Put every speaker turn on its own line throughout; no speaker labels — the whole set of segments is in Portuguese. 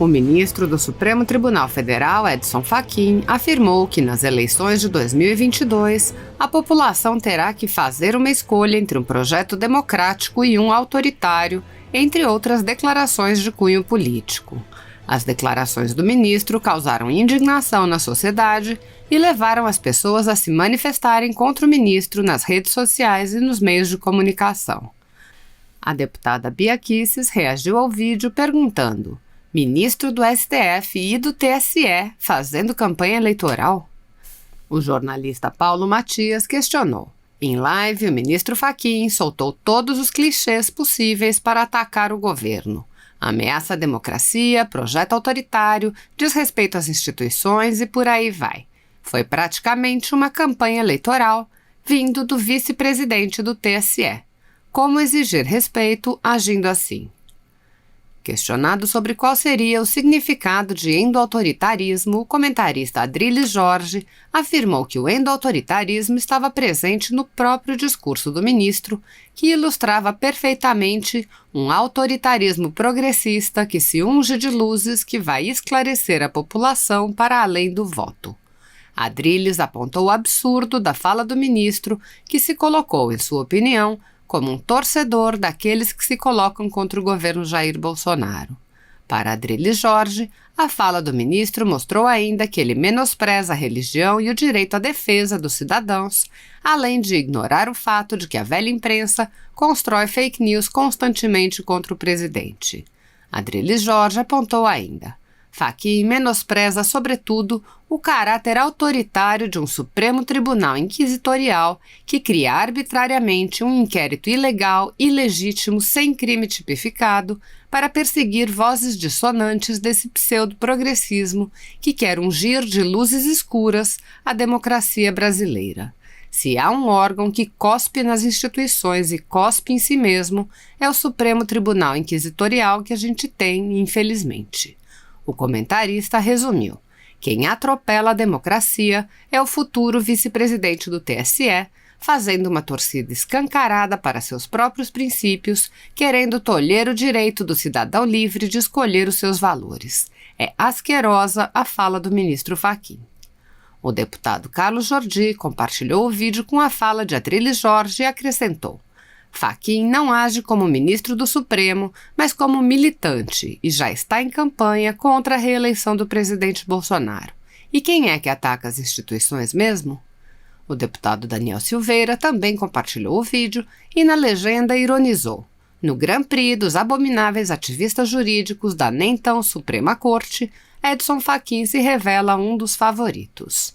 O ministro do Supremo Tribunal Federal, Edson Fachin, afirmou que nas eleições de 2022, a população terá que fazer uma escolha entre um projeto democrático e um autoritário, entre outras declarações de cunho político. As declarações do ministro causaram indignação na sociedade e levaram as pessoas a se manifestarem contra o ministro nas redes sociais e nos meios de comunicação. A deputada Bia Kicis reagiu ao vídeo perguntando: ministro do STF e do TSE fazendo campanha eleitoral? O jornalista Paulo Matias questionou. Em live, o ministro Fachin soltou todos os clichês possíveis para atacar o governo. Ameaça à democracia, projeto autoritário, desrespeito às instituições e por aí vai. Foi praticamente uma campanha eleitoral vindo do vice-presidente do TSE. Como exigir respeito agindo assim? Questionado sobre qual seria o significado de endoautoritarismo, o comentarista Adrilles Jorge afirmou que o endoautoritarismo estava presente no próprio discurso do ministro, que ilustrava perfeitamente um autoritarismo progressista que se unge de luzes que vai esclarecer a população para além do voto. Adrilles apontou o absurdo da fala do ministro, que se colocou, em sua opinião, como um torcedor daqueles que se colocam contra o governo Jair Bolsonaro. Para Adrilles Jorge, a fala do ministro mostrou ainda que ele menospreza a religião e o direito à defesa dos cidadãos, além de ignorar o fato de que a velha imprensa constrói fake news constantemente contra o presidente. Adrilles Jorge apontou ainda: Fachin menospreza, sobretudo, o caráter autoritário de um Supremo Tribunal Inquisitorial que cria arbitrariamente um inquérito ilegal, ilegítimo, sem crime tipificado, para perseguir vozes dissonantes desse pseudo-progressismo que quer ungir de luzes escuras a democracia brasileira. Se há um órgão que cospe nas instituições e cospe em si mesmo, é o Supremo Tribunal Inquisitorial que a gente tem, infelizmente. O comentarista resumiu: quem atropela a democracia é o futuro vice-presidente do TSE, fazendo uma torcida escancarada para seus próprios princípios, querendo tolher o direito do cidadão livre de escolher os seus valores. É asquerosa a fala do ministro Fachin. O deputado Carlos Jordi compartilhou o vídeo com a fala de Adrilles Jorge e acrescentou: Fachin não age como ministro do Supremo, mas como militante e já está em campanha contra a reeleição do presidente Bolsonaro. E quem é que ataca as instituições mesmo? O deputado Daniel Silveira também compartilhou o vídeo e na legenda ironizou: no Grand Prix dos abomináveis ativistas jurídicos da nem tão Suprema Corte, Edson Fachin se revela um dos favoritos.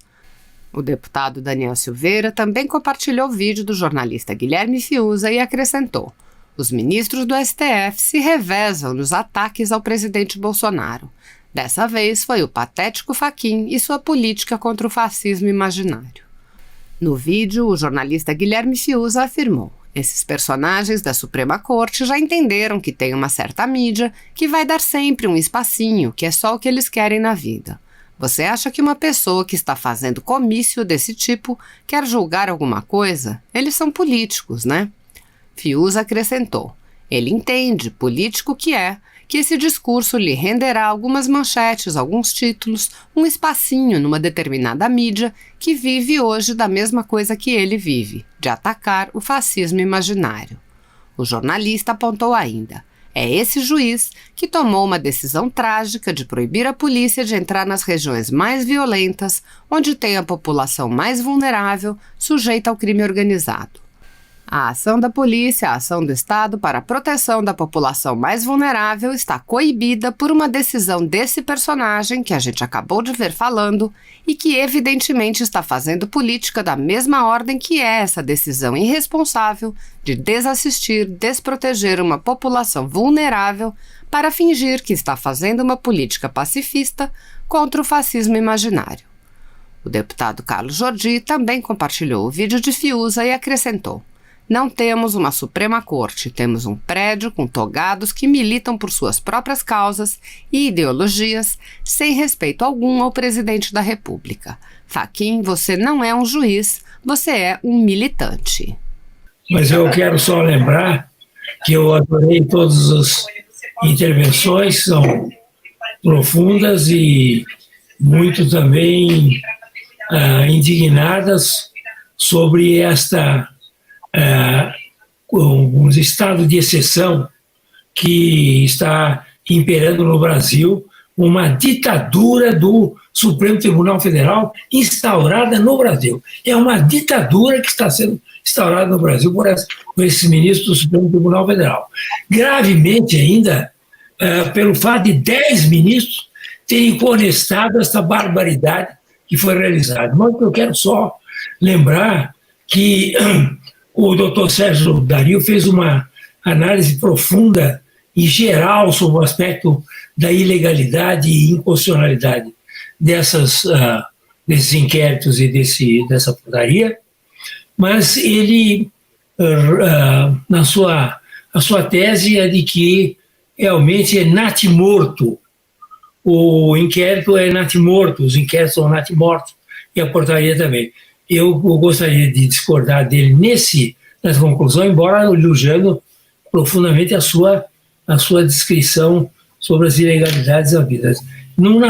O deputado Daniel Silveira também compartilhou o vídeo do jornalista Guilherme Fiuza e acrescentou: os ministros do STF se revezam nos ataques ao presidente Bolsonaro. Dessa vez foi o patético Fachin e sua política contra o fascismo imaginário. No vídeo, o jornalista Guilherme Fiuza afirmou: esses personagens da Suprema Corte já entenderam que tem uma certa mídia que vai dar sempre um espacinho, que é só o que eles querem na vida. Você acha que uma pessoa que está fazendo comício desse tipo quer julgar alguma coisa? Eles são políticos, né? Fiuza acrescentou: ele entende, político que é, que esse discurso lhe renderá algumas manchetes, alguns títulos, um espacinho numa determinada mídia que vive hoje da mesma coisa que ele vive, de atacar o fascismo imaginário. O jornalista apontou ainda: é esse juiz que tomou uma decisão trágica de proibir a polícia de entrar nas regiões mais violentas, onde tem a população mais vulnerável, sujeita ao crime organizado. A ação da polícia, a ação do Estado para a proteção da população mais vulnerável está coibida por uma decisão desse personagem que a gente acabou de ver falando e que evidentemente está fazendo política da mesma ordem que é essa decisão irresponsável de desassistir, desproteger uma população vulnerável para fingir que está fazendo uma política pacifista contra o fascismo imaginário. O deputado Carlos Jordi também compartilhou o vídeo de Fiuza e acrescentou: não temos uma Suprema Corte, temos um prédio com togados que militam por suas próprias causas e ideologias, sem respeito algum ao presidente da República. Fachin, você não é um juiz, você é um militante.
Mas eu quero só lembrar que eu adorei todas as intervenções, são profundas e muito também indignadas sobre um estado de exceção que está imperando no Brasil, uma ditadura do Supremo Tribunal Federal instaurada no Brasil. É uma ditadura que está sendo instaurada no Brasil por esses ministros do Supremo Tribunal Federal. Gravemente ainda, pelo fato de 10 ministros terem conestado essa barbaridade que foi realizada. Mas eu quero só lembrar que o doutor Sérgio Dario fez uma análise profunda e geral sobre o aspecto da ilegalidade e inconstitucionalidade desses inquéritos e dessa portaria, mas ele, a sua tese é de que realmente é natimorto. O inquérito é natimorto, os inquéritos são natimortos, e a portaria também. Eu gostaria de discordar dele nessa conclusão, embora elogiando profundamente a sua descrição sobre as ilegalidades havidas. Não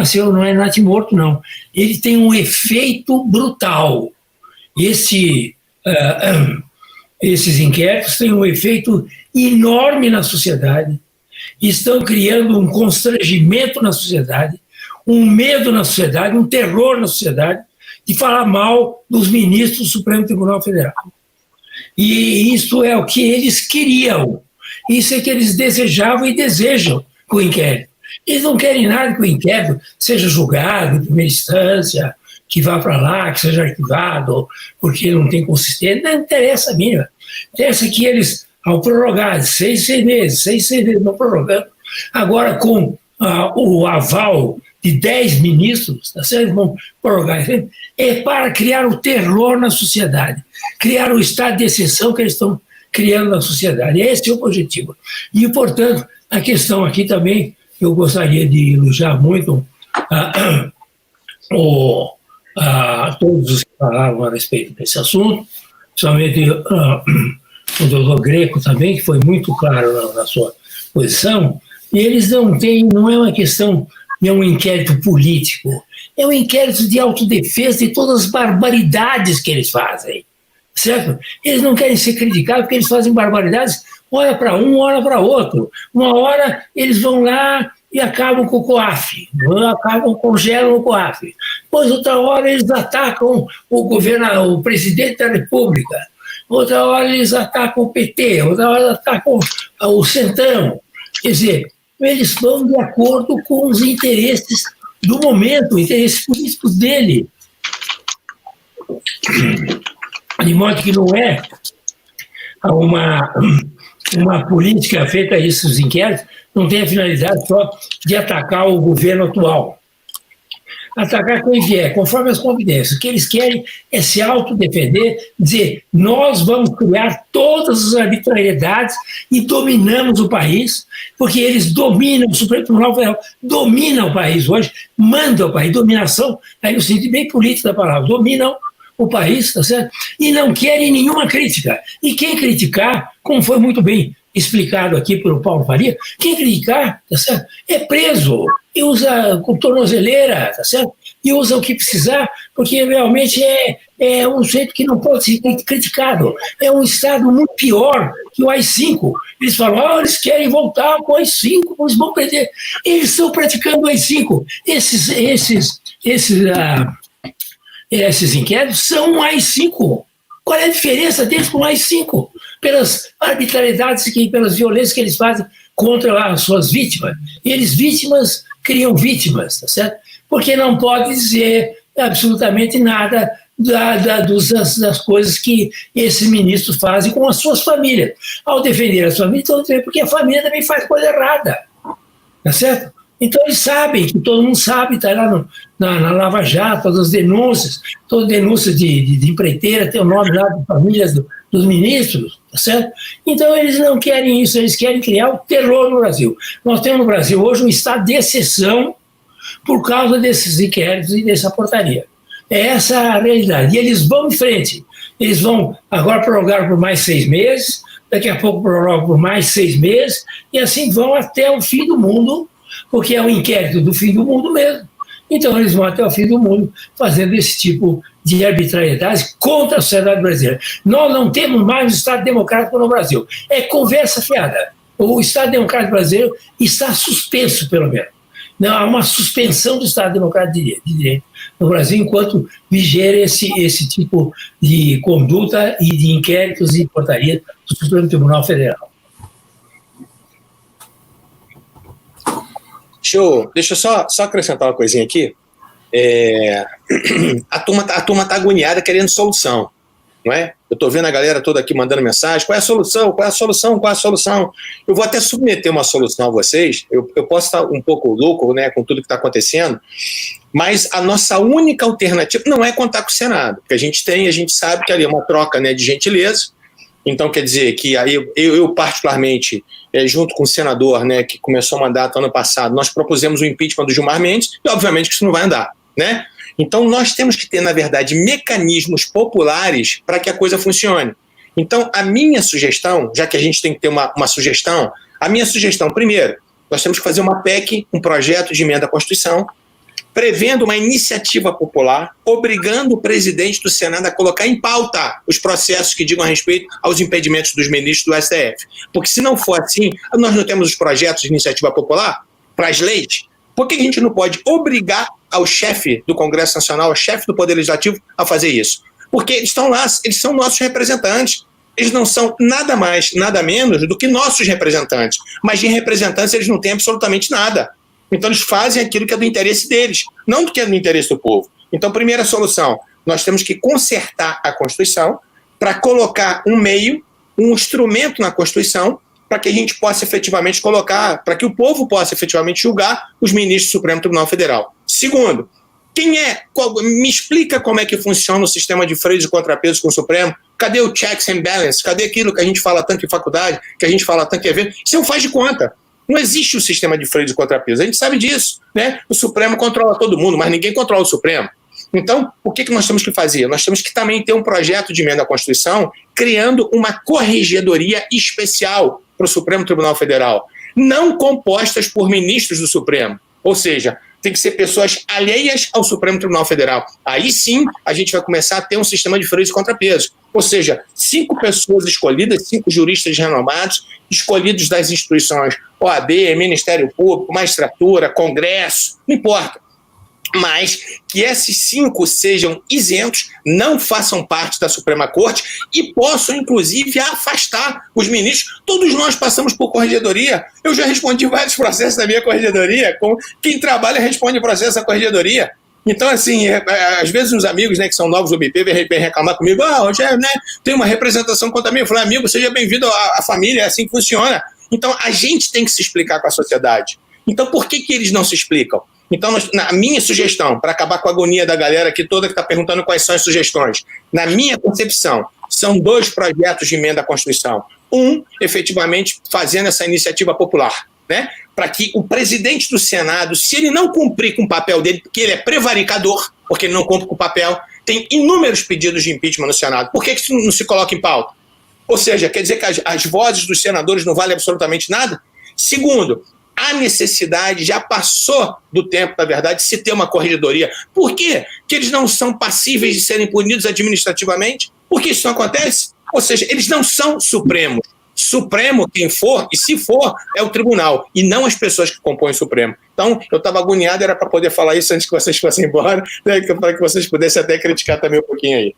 é natimorto, não. Ele tem um efeito brutal. Esses inquéritos têm um efeito enorme na sociedade, estão criando um constrangimento na sociedade, um medo na sociedade, um terror na sociedade, de falar mal dos ministros do Supremo Tribunal Federal. E isso é o que eles queriam, isso é que eles desejavam e desejam com o inquérito. Eles não querem nada que o inquérito seja julgado em primeira instância, que vá para lá, que seja arquivado, porque não tem consistência. Não interessa a mínima. Interessa que eles, ao prorrogar 6 meses, não prorrogando, agora com o aval de 10 ministros, tá certo? Vão prorrogar, é para criar o terror na sociedade, criar o estado de exceção que eles estão criando na sociedade. Esse é o objetivo. E, portanto, a questão aqui também, eu gostaria de elogiar muito todos os que falaram a respeito desse assunto, principalmente o doutor Greco também, que foi muito claro na sua posição, e eles não é uma questão de um inquérito político, é um inquérito de autodefesa de todas as barbaridades que eles fazem, certo? Eles não querem ser criticados porque eles fazem barbaridades, hora para um, hora para outro. Uma hora eles vão lá e acabam com o COAF, congelam o COAF. Depois, outra hora, eles atacam o presidente da República. Outra hora, eles atacam o PT. Outra hora, eles atacam o Centrão. Quer dizer, eles vão de acordo com os interesses do momento, interesses políticos dele. De modo que não é uma política feita a esses inquéritos, não tem a finalidade só de atacar o governo atual. Atacar quem vier, conforme as convidências. O que eles querem é se autodefender, dizer, nós vamos criar todas as arbitrariedades e dominamos o país, porque eles dominam, o Supremo Tribunal Federal domina o país hoje, manda o país, dominação, aí no sentido bem político da palavra, dominam o país, tá certo? E não querem nenhuma crítica. E quem criticar, como foi muito bem explicado aqui pelo Paulo Faria, quem criticar, tá certo? É preso e usa com tornozeleira, tá certo? E usa o que precisar, porque realmente é um jeito que não pode ser criticado. É um Estado muito pior que o AI-5. Eles falam, eles querem voltar para o AI-5, eles vão perder. Eles estão praticando o AI-5. Esses inquéritos são um AI-5. Qual é a diferença deles com o AI-5? Pelas arbitrariedades, pelas violências que eles fazem contra as suas vítimas. E eles, vítimas, criam vítimas, tá certo? Porque não pode dizer absolutamente nada das coisas que esses ministros fazem com as suas famílias. Ao defender as famílias, porque a família também faz coisa errada, tá certo? Então eles sabem, que todo mundo sabe, está lá na Lava Jato, todas as denúncias, toda denúncia de empreiteira, tem o nome lá de famílias dos ministros, tá certo? Então eles não querem isso, eles querem criar o terror no Brasil. Nós temos no Brasil hoje um estado de exceção por causa desses inquéritos e dessa portaria. É essa a realidade. E eles vão em frente. Eles vão agora prorrogar por mais 6 meses, daqui a pouco prorrogam por mais 6 meses, e assim vão até o fim do mundo, porque é um inquérito do fim do mundo mesmo. Então eles vão até o fim do mundo fazendo esse tipo de arbitrariedade contra a sociedade brasileira. Nós não temos mais um Estado democrático no Brasil. É conversa fiada. O Estado democrático brasileiro está suspenso, pelo menos. Não, há uma suspensão do Estado democrático de direito no Brasil enquanto viger esse tipo de conduta e de inquéritos e portarias do Supremo Tribunal Federal.
Deixa eu só acrescentar uma coisinha aqui. A turma tá agoniada querendo solução, não é? Eu estou vendo a galera toda aqui mandando mensagem, qual é a solução, qual é a solução, qual é a solução? Eu vou até submeter uma solução a vocês, eu posso estar um pouco louco, né, com tudo que está acontecendo, mas a nossa única alternativa não é contar com o Senado, porque a gente sabe que ali é uma troca, né, de gentileza. Então, quer dizer que aí eu particularmente, junto com o senador, né, que começou o mandato ano passado, nós propusemos o impeachment do Gilmar Mendes, e obviamente que isso não vai andar, né? Então, nós temos que ter, na verdade, mecanismos populares para que a coisa funcione. Então, a minha sugestão, já que a gente tem que ter uma sugestão, a minha sugestão, primeiro, nós temos que fazer uma PEC, um projeto de emenda à Constituição, prevendo uma iniciativa popular, obrigando o presidente do Senado a colocar em pauta os processos que digam a respeito aos impedimentos dos ministros do STF. Porque se não for assim, nós não temos os projetos de iniciativa popular para as leis, por que a gente não pode obrigar ao chefe do Congresso Nacional, ao chefe do Poder Legislativo a fazer isso? Porque eles estão lá, eles são nossos representantes. Eles não são nada mais, nada menos do que nossos representantes. Mas de representantes eles não têm absolutamente nada. Então eles fazem aquilo que é do interesse deles, não do que é do interesse do povo. Então, primeira solução, nós temos que consertar a Constituição para colocar um meio, um instrumento na Constituição para que a gente possa efetivamente colocar, para que o povo possa efetivamente julgar os ministros do Supremo Tribunal Federal. Segundo, me explica como é que funciona o sistema de freios e contrapesos com o Supremo? Cadê o checks and balances? Cadê aquilo que a gente fala tanto em faculdade, que a gente fala tanto em evento? Isso não faz de conta. Não existe o sistema de freios e contrapesos. A gente sabe disso, né? O Supremo controla todo mundo, mas ninguém controla o Supremo. Então, o que nós temos que fazer? Nós temos que também ter um projeto de emenda à Constituição criando uma corregedoria especial para o Supremo Tribunal Federal, não compostas por ministros do Supremo. Ou seja, tem que ser pessoas alheias ao Supremo Tribunal Federal. Aí sim, a gente vai começar a ter um sistema de freios e contrapesos. Ou seja, 5 pessoas escolhidas, 5 juristas renomados, escolhidos das instituições OAB, Ministério Público, Magistratura, Congresso, não importa. Mas que esses 5 sejam isentos, não façam parte da Suprema Corte e possam, inclusive, afastar os ministros. Todos nós passamos por corregedoria. Eu já respondi vários processos da minha corregedoria. Quem trabalha responde processo da corregedoria. Então, assim, às vezes os amigos, né, que são novos do BP vêm reclamar comigo, Rogério, né, tem uma representação contra mim. Eu falei, amigo, seja bem-vindo à família, é assim que funciona. Então, a gente tem que se explicar com a sociedade. Então, por que eles não se explicam? Então, na minha sugestão, para acabar com a agonia da galera aqui toda que está perguntando quais são as sugestões, na minha concepção, são 2 projetos de emenda à Constituição. Um, efetivamente, fazendo essa iniciativa popular, né? Para que o presidente do Senado, se ele não cumprir com o papel dele, porque ele é prevaricador, porque ele não cumpre com o papel, tem inúmeros pedidos de impeachment no Senado. Por que isso não se coloca em pauta? Ou seja, quer dizer que as vozes dos senadores não valem absolutamente nada? Segundo, a necessidade já passou do tempo, na verdade, de se ter uma corregedoria. Por quê? Que eles não são passíveis de serem punidos administrativamente? Por que isso não acontece? Ou seja, eles não são supremos. Supremo, quem for, e se for, é o tribunal, e não as pessoas que compõem o Supremo. Então, eu estava agoniado, era para poder falar isso antes que vocês fossem embora, né, para que vocês pudessem até criticar também um pouquinho aí.